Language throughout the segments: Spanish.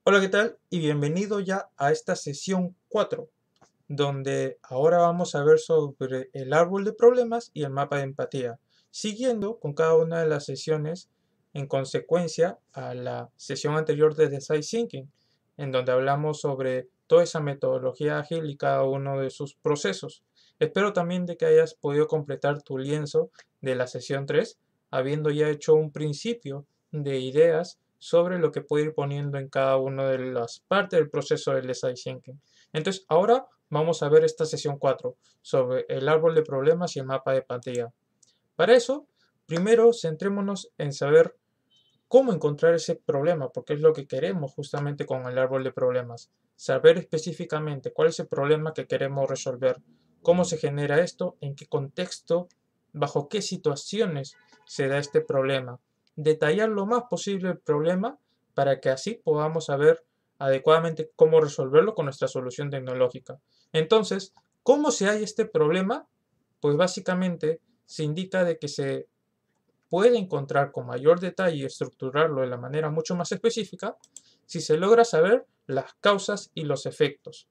Hola, ¿qué tal? Y bienvenido ya a esta sesión 4, donde ahora vamos a ver sobre el árbol de problemas y el mapa de empatía, siguiendo con cada una de las sesiones en consecuencia a la sesión anterior de Design Thinking, en donde hablamos sobre toda esa metodología ágil y cada uno de sus procesos. Espero también de que hayas podido completar tu lienzo de la sesión 3, habiendo ya hecho un principio de ideas sobre lo que puede ir poniendo en cada una de las partes del proceso del design thinking. Entonces, ahora vamos a ver esta sesión 4 sobre el árbol de problemas y el mapa de pantalla. Para eso, primero centrémonos en saber cómo encontrar ese problema, porque es lo que queremos justamente con el árbol de problemas. Saber específicamente cuál es el problema que queremos resolver, cómo se genera esto, en qué contexto, bajo qué situaciones se da este problema. Detallar lo más posible el problema para que así podamos saber adecuadamente cómo resolverlo con nuestra solución tecnológica. Entonces, ¿cómo se hay este problema? Pues básicamente se indica de que se puede encontrar con mayor detalle y estructurarlo de la manera mucho más específica si se logra saber las causas y los efectos.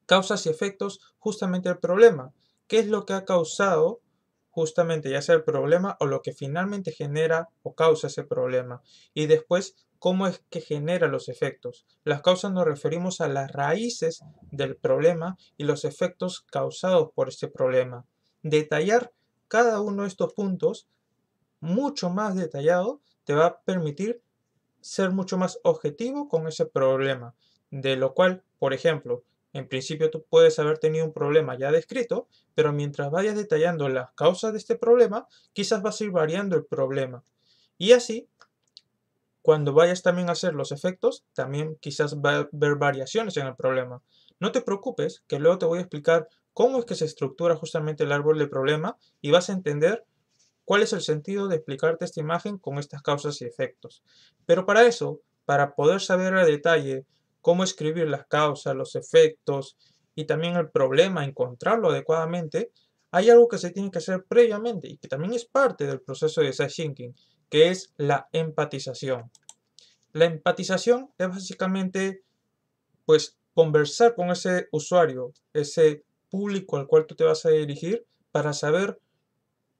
Causas y efectos justamente el problema. ¿Qué es lo que ha causado justamente ya sea el problema o lo que finalmente genera o causa ese problema? Y después, ¿cómo es que genera los efectos? Las causas nos referimos a las raíces del problema y los efectos causados por este problema. Detallar cada uno de estos puntos mucho más detallado te va a permitir ser mucho más objetivo con ese problema. De lo cual, por ejemplo, en principio tú puedes haber tenido un problema ya descrito, pero mientras vayas detallando las causas de este problema, quizás vas a ir variando el problema. Y así, cuando vayas también a hacer los efectos, también quizás va a haber variaciones en el problema. No te preocupes, que luego te voy a explicar cómo es que se estructura justamente el árbol del problema y vas a entender ¿cuál es el sentido de explicarte esta imagen con estas causas y efectos? Pero para eso, para poder saber a detalle cómo escribir las causas, los efectos y también el problema, encontrarlo adecuadamente, hay algo que se tiene que hacer previamente y que también es parte del proceso de design thinking, que es la empatización. La empatización es básicamente, pues, conversar con ese usuario, ese público al cual tú te vas a dirigir para saber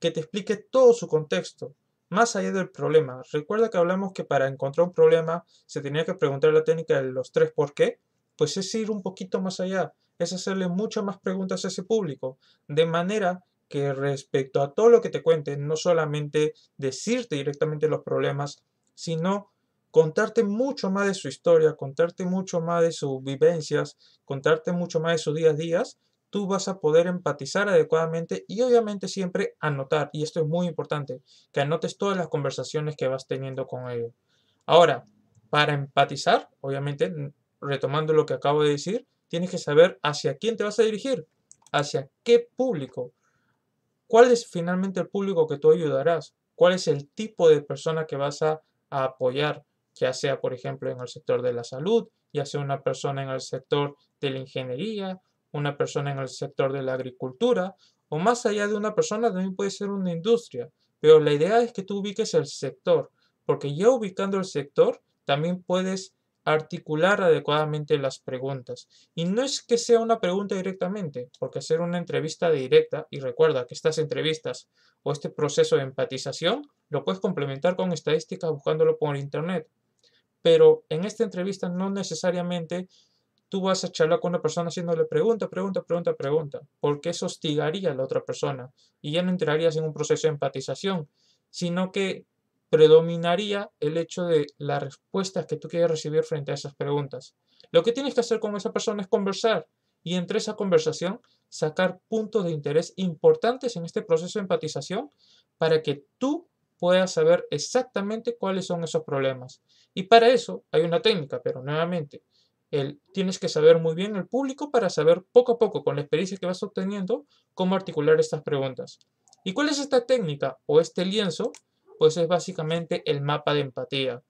que te explique todo su contexto, más allá del problema. Recuerda que hablamos que para encontrar un problema se tenía que preguntar la técnica de los tres por qué, pues es ir un poquito más allá, es hacerle muchas más preguntas a ese público, de manera que respecto a todo lo que te cuente, no solamente decirte directamente los problemas, sino contarte mucho más de su historia, contarte mucho más de sus vivencias, contarte mucho más de sus días a días, tú vas a poder empatizar adecuadamente y obviamente siempre anotar, y esto es muy importante, que anotes todas las conversaciones que vas teniendo con ellos. Ahora, para empatizar, obviamente, retomando lo que acabo de decir, tienes que saber hacia quién te vas a dirigir, hacia qué público, cuál es finalmente el público que tú ayudarás, cuál es el tipo de persona que vas a apoyar, ya sea, por ejemplo, en el sector de la salud, ya sea una persona en el sector de la ingeniería, una persona en el sector de la agricultura, o más allá de una persona también puede ser una industria. Pero la idea es que tú ubiques el sector, porque ya ubicando el sector, también puedes articular adecuadamente las preguntas. Y no es que sea una pregunta directamente, porque hacer una entrevista directa, y recuerda que estas entrevistas o este proceso de empatización lo puedes complementar con estadísticas buscándolo por internet. Pero en esta entrevista no necesariamente tú vas a charlar con una persona haciéndole pregunta, pregunta, pregunta, pregunta, porque eso hostigaría a la otra persona y ya no entrarías en un proceso de empatización, sino que predominaría el hecho de las respuestas que tú quieres recibir frente a esas preguntas. Lo que tienes que hacer con esa persona es conversar y entre esa conversación sacar puntos de interés importantes en este proceso de empatización para que tú puedas saber exactamente cuáles son esos problemas. Y para eso hay una técnica, pero nuevamente, tienes que saber muy bien el público para saber poco a poco, con la experiencia que vas obteniendo, cómo articular estas preguntas. ¿Y cuál es esta técnica o este lienzo? Pues es básicamente el mapa de empatía,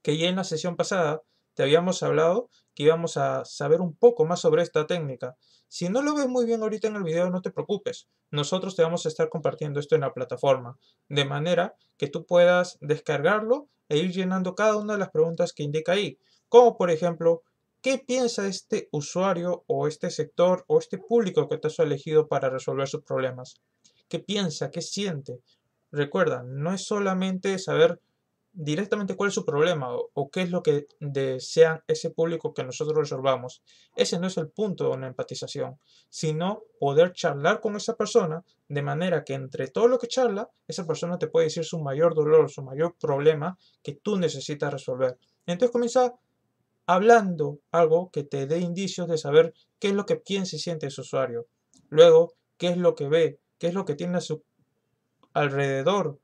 que ya en la sesión pasada te habíamos hablado que íbamos a saber un poco más sobre esta técnica. Si no lo ves muy bien ahorita en el video, no te preocupes. Nosotros te vamos a estar compartiendo esto en la plataforma, de manera que tú puedas descargarlo e ir llenando cada una de las preguntas que indica ahí. Como por ejemplo, ¿qué piensa este usuario o este sector o este público que te has elegido para resolver sus problemas? ¿Qué piensa? ¿Qué siente? Recuerda, no es solamente saber directamente cuál es su problema o qué es lo que desean ese público que nosotros resolvamos. Ese no es el punto de una empatización, sino poder charlar con esa persona de manera que entre todo lo que charla, esa persona te puede decir su mayor dolor, su mayor problema que tú necesitas resolver. Entonces comienza hablando algo que te dé indicios de saber qué es lo que piensa y siente ese usuario. Luego, qué es lo que ve, qué es lo que tiene a su alrededor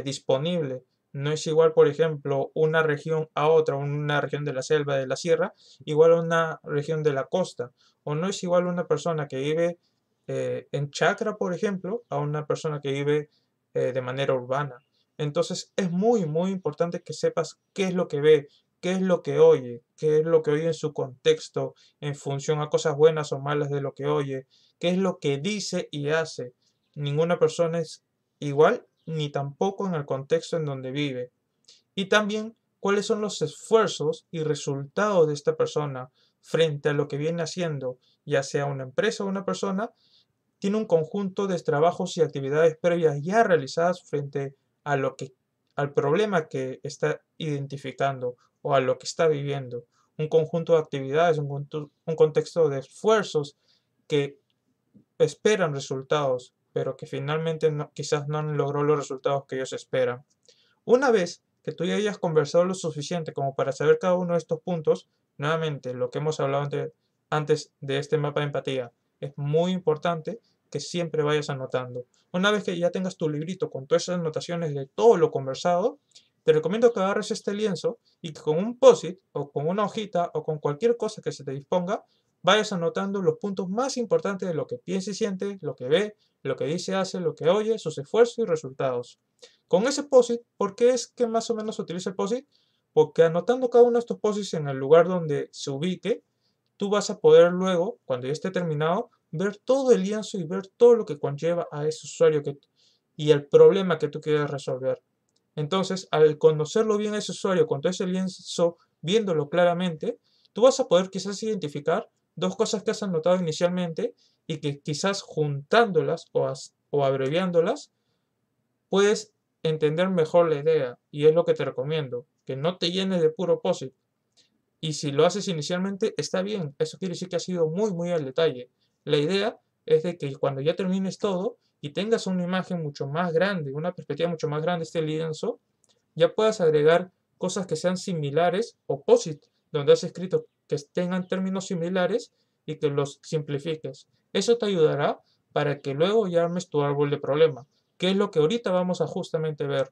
disponible. No es igual, por ejemplo, una región a otra, una región de la selva, de la sierra, igual a una región de la costa. O no es igual una persona que vive en chacra, por ejemplo, a una persona que vive de manera urbana. Entonces es muy, muy importante que sepas qué es lo que ve, qué es lo que oye, qué es lo que oye en su contexto, en función a cosas buenas o malas de lo que oye, qué es lo que dice y hace. Ninguna persona es igual ni tampoco en el contexto en donde vive. Y también cuáles son los esfuerzos y resultados de esta persona frente a lo que viene haciendo, ya sea una empresa o una persona, tiene un conjunto de trabajos y actividades previas ya realizadas frente a lo que, al problema que está identificando o a lo que está viviendo. Un conjunto de actividades, un contexto de esfuerzos que esperan resultados, pero que finalmente quizás no han logrado los resultados que ellos esperan. Una vez que tú ya hayas conversado lo suficiente como para saber cada uno de estos puntos, nuevamente lo que hemos hablado antes de este mapa de empatía, es muy importante que siempre vayas anotando. Una vez que ya tengas tu librito con todas esas anotaciones de todo lo conversado, te recomiendo que agarres este lienzo y que con un post-it o con una hojita o con cualquier cosa que se te disponga, vayas anotando los puntos más importantes de lo que piensa y siente, lo que ve, lo que dice, hace, lo que oye, sus esfuerzos y resultados. Con ese POSIT, ¿por qué es que más o menos se utiliza el POSIT? Porque anotando cada uno de estos POSITs en el lugar donde se ubique, tú vas a poder luego, cuando ya esté terminado, ver todo el lienzo y ver todo lo que conlleva a ese usuario y el problema que tú quieres resolver. Entonces, al conocerlo bien a ese usuario con todo ese lienzo, viéndolo claramente, tú vas a poder quizás identificar dos cosas que has anotado inicialmente y que quizás juntándolas o abreviándolas, puedes entender mejor la idea. Y es lo que te recomiendo, que no te llenes de puro POSIT. Y si lo haces inicialmente, está bien. Eso quiere decir que has sido muy, muy al detalle. La idea es de que cuando ya termines todo y tengas una imagen mucho más grande, una perspectiva mucho más grande de este lienzo, ya puedas agregar cosas que sean similares o POSIT, donde has escrito que tengan términos similares y que los simplifiques. Eso te ayudará para que luego ya armes tu árbol de problema, que es lo que ahorita vamos a justamente ver.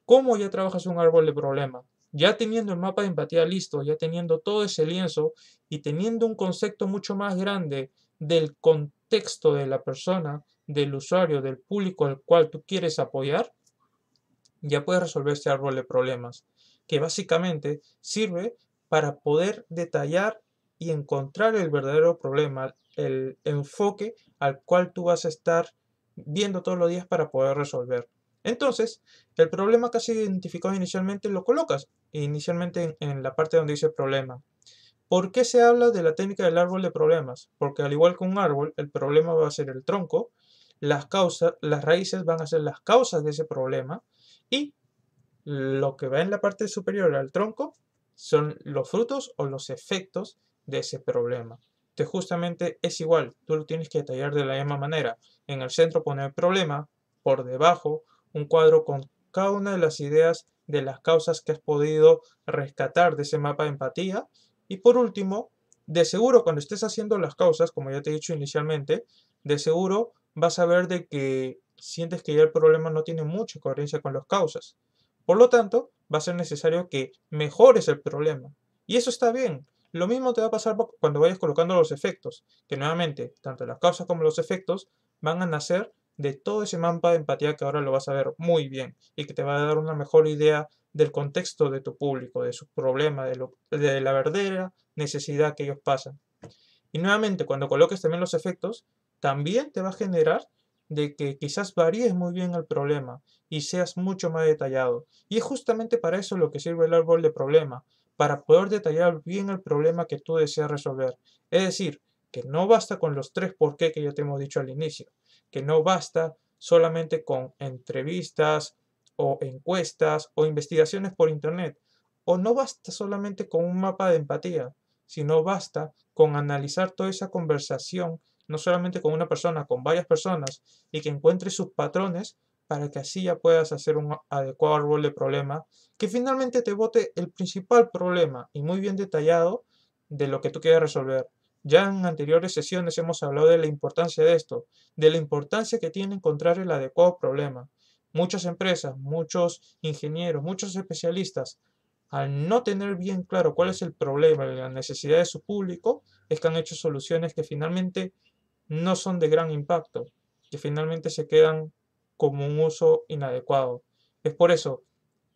¿Cómo ya trabajas un árbol de problema? Ya teniendo el mapa de empatía listo, ya teniendo todo ese lienzo y teniendo un concepto mucho más grande del contexto de la persona, del usuario, del público al cual tú quieres apoyar, ya puedes resolver este árbol de problemas, que básicamente sirve para poder detallar y encontrar el verdadero problema, el enfoque al cual tú vas a estar viendo todos los días para poder resolver. Entonces, el problema que has identificado inicialmente lo colocas inicialmente en la parte donde dice problema. ¿Por qué se habla de la técnica del árbol de problemas? Porque al igual que un árbol, el problema va a ser el tronco, las causas, las raíces van a ser las causas de ese problema y lo que va en la parte superior al tronco son los frutos o los efectos de ese problema. Entonces justamente es igual, tú lo tienes que detallar de la misma manera. En el centro poner el problema, por debajo un cuadro con cada una de las ideas de las causas que has podido rescatar de ese mapa de empatía. Y por último, de seguro cuando estés haciendo las causas, como ya te he dicho inicialmente, de seguro vas a ver de que sientes que ya el problema no tiene mucha coherencia con las causas. Por lo tanto, va a ser necesario que mejores el problema. Y eso está bien. Lo mismo te va a pasar cuando vayas colocando los efectos, que nuevamente, tanto las causas como los efectos van a nacer de todo ese mapa de empatía que ahora lo vas a ver muy bien y que te va a dar una mejor idea del contexto de tu público, de su problema, de la verdadera necesidad que ellos pasan. Y nuevamente, cuando coloques también los efectos, también te va a generar de que quizás varíes muy bien el problema y seas mucho más detallado. Y es justamente para eso lo que sirve el árbol de problema, para poder detallar bien el problema que tú deseas resolver. Es decir, que no basta con los 3 por qué que ya te hemos dicho al inicio, que no basta solamente con entrevistas o encuestas o investigaciones por internet, o no basta solamente con un mapa de empatía, sino basta con analizar toda esa conversación, no solamente con una persona, con varias personas, y que encuentres sus patrones para que así ya puedas hacer un adecuado árbol de problema que finalmente te bote el principal problema y muy bien detallado de lo que tú quieres resolver. Ya en anteriores sesiones hemos hablado de la importancia de esto, de la importancia que tiene encontrar el adecuado problema. Muchas empresas, muchos ingenieros, muchos especialistas, al no tener bien claro cuál es el problema y la necesidad de su público, es que han hecho soluciones que finalmente no son de gran impacto, que finalmente se quedan como un uso inadecuado. Es por eso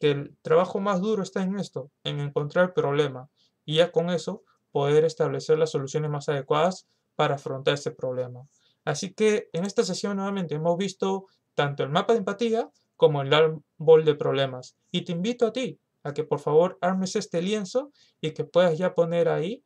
que el trabajo más duro está en esto, en encontrar el problema, y ya con eso poder establecer las soluciones más adecuadas para afrontar ese problema. Así que en esta sesión nuevamente hemos visto tanto el mapa de empatía como el árbol de problemas. Y te invito a ti a que por favor armes este lienzo y que puedas ya poner ahí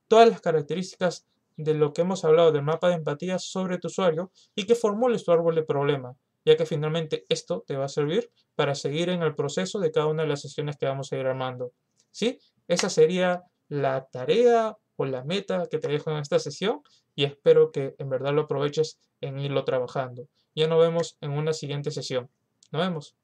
todas las características de lo que hemos hablado del mapa de empatía sobre tu usuario y que formules tu árbol de problema, ya que finalmente esto te va a servir para seguir en el proceso de cada una de las sesiones que vamos a ir armando. ¿Sí? Esa sería la tarea o la meta que te dejo en esta sesión y espero que en verdad lo aproveches en irlo trabajando. Ya nos vemos en una siguiente sesión. Nos vemos.